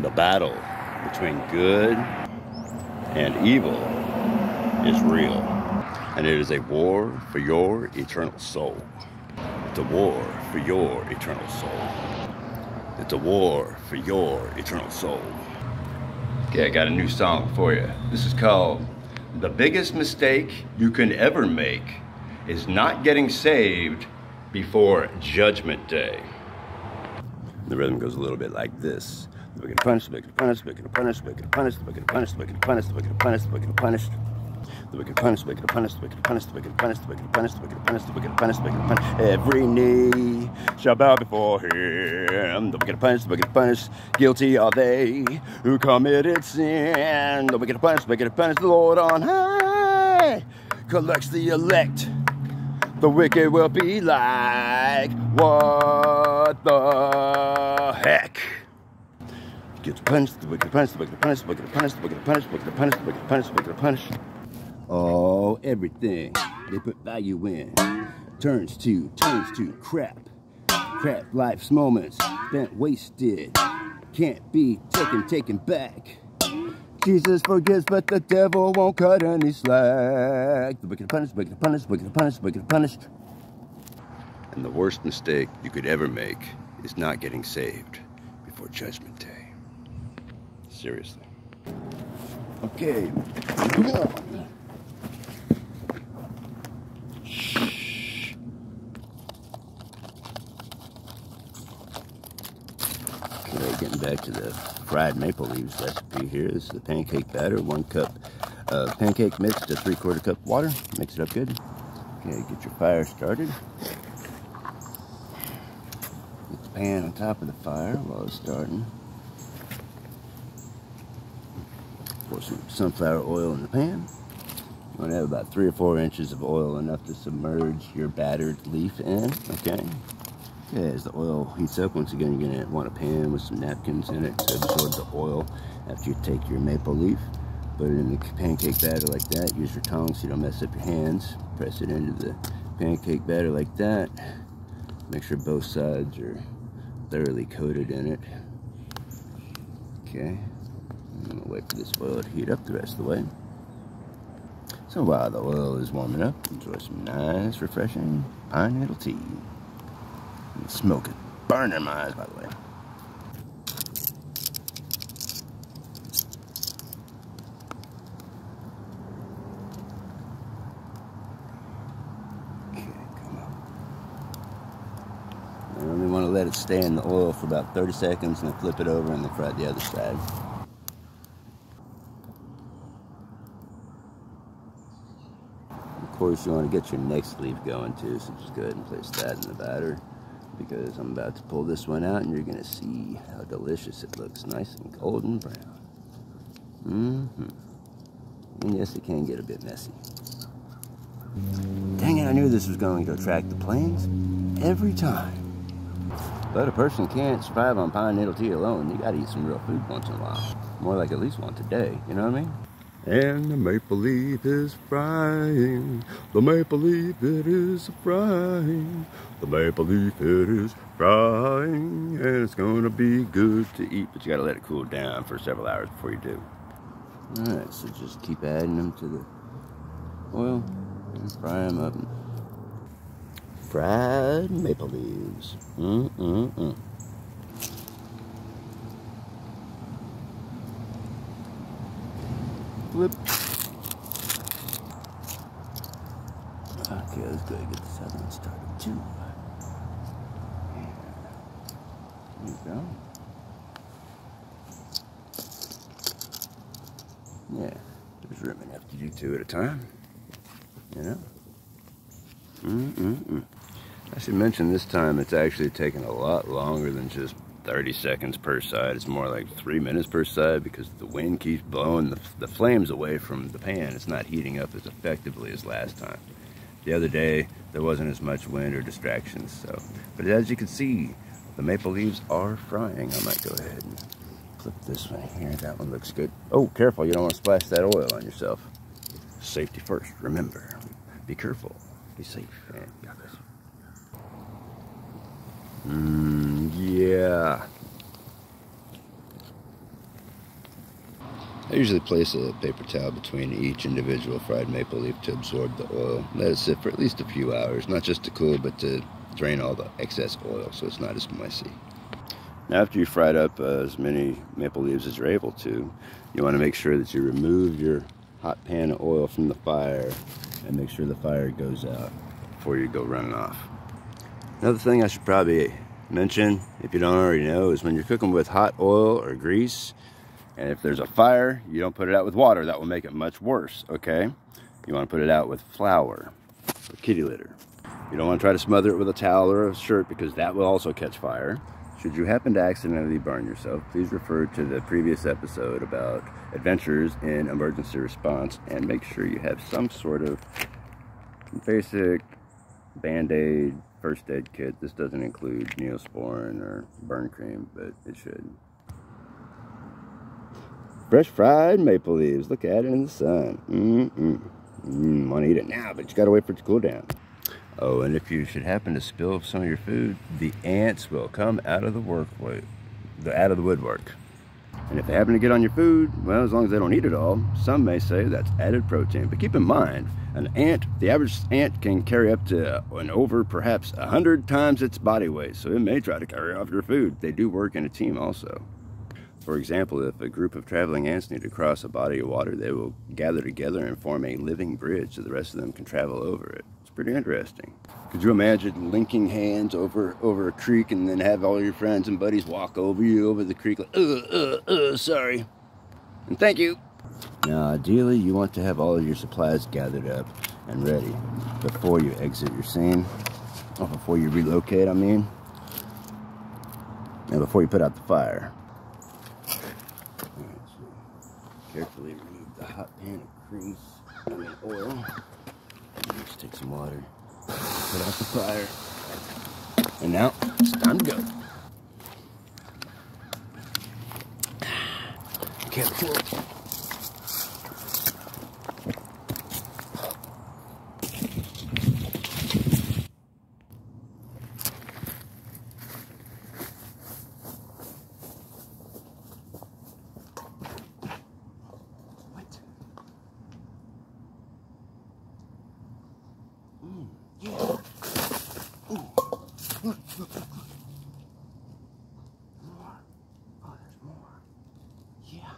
The battle between good and evil is real, and it is a war for your eternal soul. It's a war for your eternal soul. It's a war for your eternal soul. Okay, I got a new song for you. This is called "The Biggest Mistake You Can Ever Make Is Not Getting Saved Before Judgment Day." The rhythm goes a little bit like this. The wicked punish, the wicked punish, the wicked punish, the wicked punish, the wicked punish, the wicked punish, the wicked punish, the wicked punish. The wicked punish, the wicked punish, the wicked punish, the wicked punish, the wicked punish, the wicked punish, the wicked punish, the wicked punish. Every knee shall bow before him. The wicked punish, the wicked punish. Guilty are they who committed sin. The wicked punish, the Lord on high collects the elect. The wicked will be like, what the heck? Guilty punish, the wicked punish, the wicked punish, the wicked punish, the wicked punish, the wicked punish, the wicked punish, the wicked punish. Oh, everything they put value in turns to crap. Crap life's moments spent wasted can't be taken back. Jesus forgives, but the devil won't cut any slack. The wicked punish, wicked punish, wicked punish, wicked punished. And the worst mistake you could ever make is not getting saved before Judgment Day. Seriously. Okay. Getting back to the fried maple leaves recipe here. This is the pancake batter. 1 cup of pancake mix to 3/4 cup water. Mix it up good. Okay, get your fire started. Get the pan on top of the fire while it's starting. Pour some sunflower oil in the pan. You want to have about 3 or 4 inches of oil, enough to submerge your battered leaf in. Okay. Okay, as the oil heats up, once again, you're going to want a pan with some napkins in it to absorb the oil. After you take your maple leaf, put it in the pancake batter like that. Use your tongs so you don't mess up your hands. Press it into the pancake batter like that. Make sure both sides are thoroughly coated in it. Okay, I'm going to wait for this oil to heat up the rest of the way. So while the oil is warming up, enjoy some nice, refreshing pine needle tea. Smoke it. Burning my eyes, by the way. Okay, come on. I only want to let it stay in the oil for about 30 seconds and then flip it over and then fry the other side. Of course, you want to get your next leaf going too, so just go ahead and place that in the batter, because I'm about to pull this one out and you're going to see how delicious it looks. Nice and golden brown. And yes, it can get a bit messy. Dang it, I knew this was going to attract the planes every time. But a person can't survive on pine needle tea alone. You got to eat some real food once in a while. More like at least once a day, you know what I mean? And the maple leaf is frying. The maple leaf, it is frying. The maple leaf, it is frying. And it's gonna be good to eat, but you gotta let it cool down for several hours before you do. Alright, so just keep adding them to the oil and fry them up. Fried maple leaves. Flip. Okay, let's go ahead and get this other one started too. There you go. Yeah, there's room enough to do 2 at a time. You know? I should mention this time it's actually taking a lot longer than just 30 seconds per side. It's more like 3 minutes per side because the wind keeps blowing the flames away from the pan. It's not heating up as effectively as last time. The other day there wasn't as much wind or distractions, so. But as you can see, the maple leaves are frying. I might go ahead and flip this one here. That one looks good. Oh, careful, you don't want to splash that oil on yourself. Safety first, remember. Be careful, be safe, and got this. Yeah. I usually place a paper towel between each individual fried maple leaf to absorb the oil. Let it sit for at least a few hours, not just to cool, but to drain all the excess oil so it's not as messy. Now, after you fried up as many maple leaves as you're able to, you want to make sure that you remove your hot pan of oil from the fire and make sure the fire goes out before you go running off. Another thing I should probably mention, if you don't already know, is when you're cooking with hot oil or grease, and if there's a fire, you don't put it out with water. That will make it much worse, okay? You want to put it out with flour or kitty litter. You don't want to try to smother it with a towel or a shirt because that will also catch fire. Should you happen to accidentally burn yourself, please refer to the previous episode about adventures in emergency response and make sure you have some sort of basic Band-Aid first aid kit. This doesn't include Neosporin or burn cream, but it should. Fresh fried maple leaves. Look at it in the sun. Want to eat it now, but you got to wait for it to cool down. Oh, and if you should happen to spill some of your food, the ants will come out of the woodwork. And if they happen to get on your food, well, as long as they don't eat it all, some may say that's added protein. But keep in mind, the average ant can carry up to and over perhaps 100 times its body weight, so it may try to carry off your food. They do work in a team also. For example, if a group of traveling ants need to cross a body of water, they will gather together and form a living bridge so the rest of them can travel over it. It's pretty interesting. Could you imagine linking hands over a creek and then have all your friends and buddies walk over you over the creek like, sorry, and thank you. Now, ideally, you want to have all of your supplies gathered up and ready before you exit your scene, or before you relocate, I mean, and before you put out the fire. Carefully remove the hot pan of grease and oil. Just take some water, put out the fire, and now it's time to go. Careful. Yeah. Ooh. Look. More. Oh, there's more. Yeah.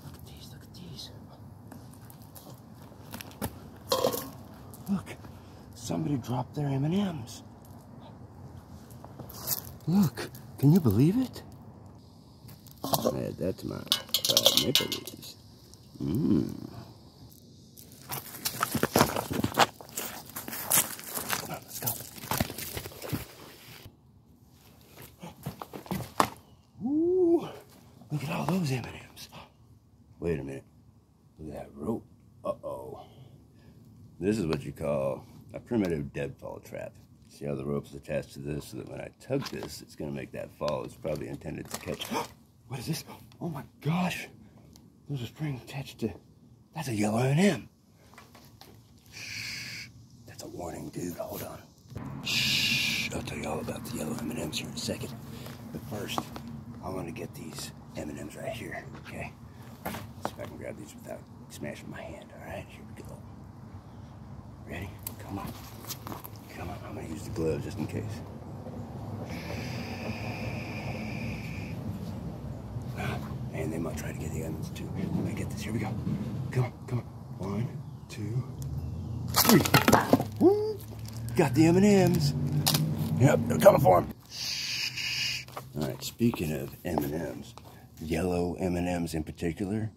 Look at these. Look. Somebody dropped their M&Ms. Look. Can you believe it? Add that to my fried maple leaves. Let's go. Ooh, look at all those M&Ms. Wait a minute. Look at that rope. Uh-oh. This is what you call a primitive deadfall trap. See how the rope is attached to this so that when I tug this, it's going to make that fall. It's probably intended to catch. What is this? Oh my gosh. There's a spring attached to... That's a yellow M&M. Shh. That's a warning, dude. Hold on. Shh. I'll tell you all about the yellow M&Ms here in a second. But first, I want to get these M&Ms right here, okay? Let's see if I can grab these without smashing my hand. All right, here we go. Ready? Come on. Come on. I'm going to use the glove just in case. And they might try to get the M&Ms too. Let me get this. Here we go. Come on. 1, 2, 3. Woo! Got the M&Ms. Yep, they're coming for him. Shh. All right, speaking of M&Ms, yellow M&Ms in particular,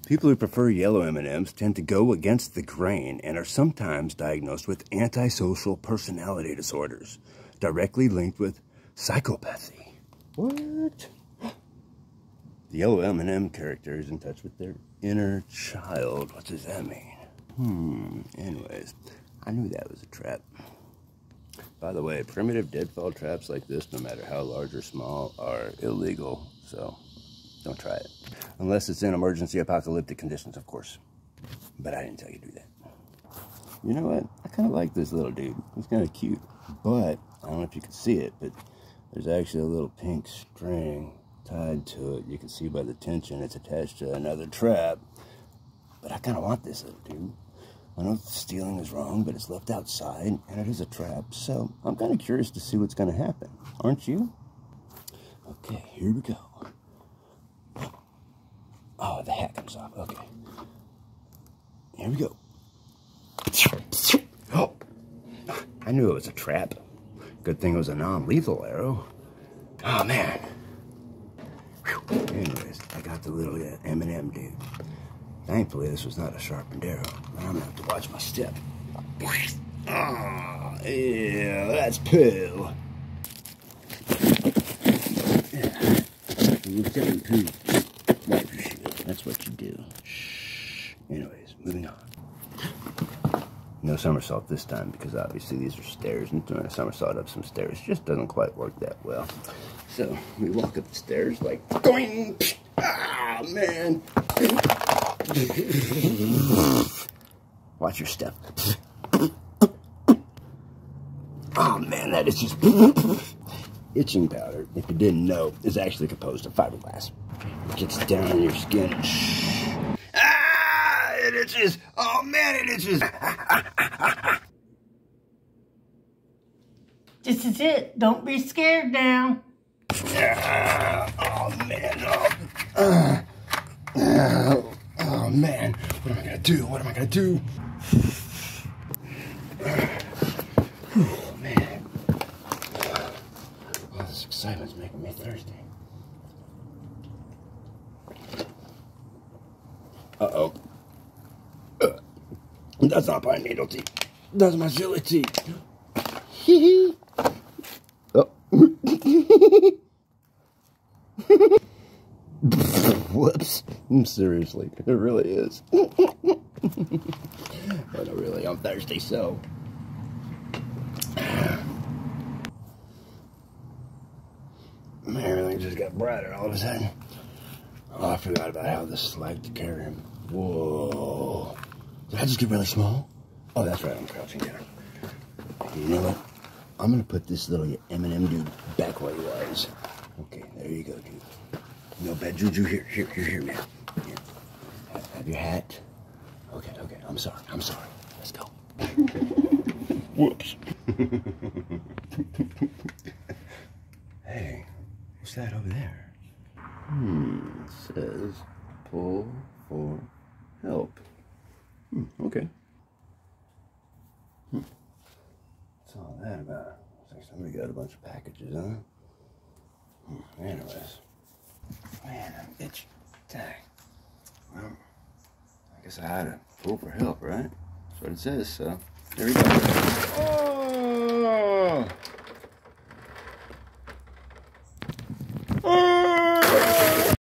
people who prefer yellow M&Ms tend to go against the grain and are sometimes diagnosed with antisocial personality disorders, directly linked with psychopathy. What? The yellow M&M character is in touch with their inner child. What does that mean? Anyways, I knew that was a trap. By the way, primitive deadfall traps like this, no matter how large or small, are illegal. So don't try it. Unless it's in emergency apocalyptic conditions, of course. But I didn't tell you to do that. You know what? I kind of like this little dude. He's kind of cute. But, I don't know if you can see it, but there's actually a little pink string tied to it. You can see by the tension it's attached to another trap. But I kind of want this little dude. I know stealing is wrong, but it's left outside, and it is a trap, so I'm kind of curious to see what's going to happen. Aren't you? Okay, here we go. Oh, the hat comes off. Okay. Here we go. Oh, I knew it was a trap. Good thing it was a non-lethal arrow. Oh, man. Whew. Anyways, I got the little M&M dude. Thankfully, this was not a sharpened arrow. I'm going to have to watch my step. Oh, yeah, that's poo. Yeah. You get poo. Wipe your shoe. That's what you do. Shh. Anyways, moving on. No somersault this time because obviously these are stairs, and doing a somersault up some stairs just doesn't quite work that well. So we walk up the stairs like going. Ah, man. Watch your step. Oh man, that is just itching powder. If you didn't know, is actually composed of fiberglass. It gets down in your skin. Ah, it itches. Oh man, it itches. This is it. Don't be scared now. Oh man. Oh man. What am I gonna do? What am I gonna do? Oh man. All this excitement's making me thirsty. Uh-oh. That's not pine needle tea. That's my silly tea. Hee hee. Oh. Whoops. Seriously, it really is. But really, I'm thirsty, so. Man, everything just got brighter all of a sudden. Oh, I forgot about how this is like to carry him. Whoa. Did I just get really small? Oh, that's right, I'm crouching down. You know what? I'm gonna put this little M&M dude back where he was. Okay, there you go, dude. No bad juju here, man. Here. Have your hat. Okay, I'm sorry. Let's go. Whoops. Hey, what's that over there? It says, pull for help. Okay. What's all that about? Looks like somebody got a bunch of packages, huh? Anyways. Man, I'm itchy. Dang. Well, I guess I had to pull for help, right? That's what it says, so there we go. Oh!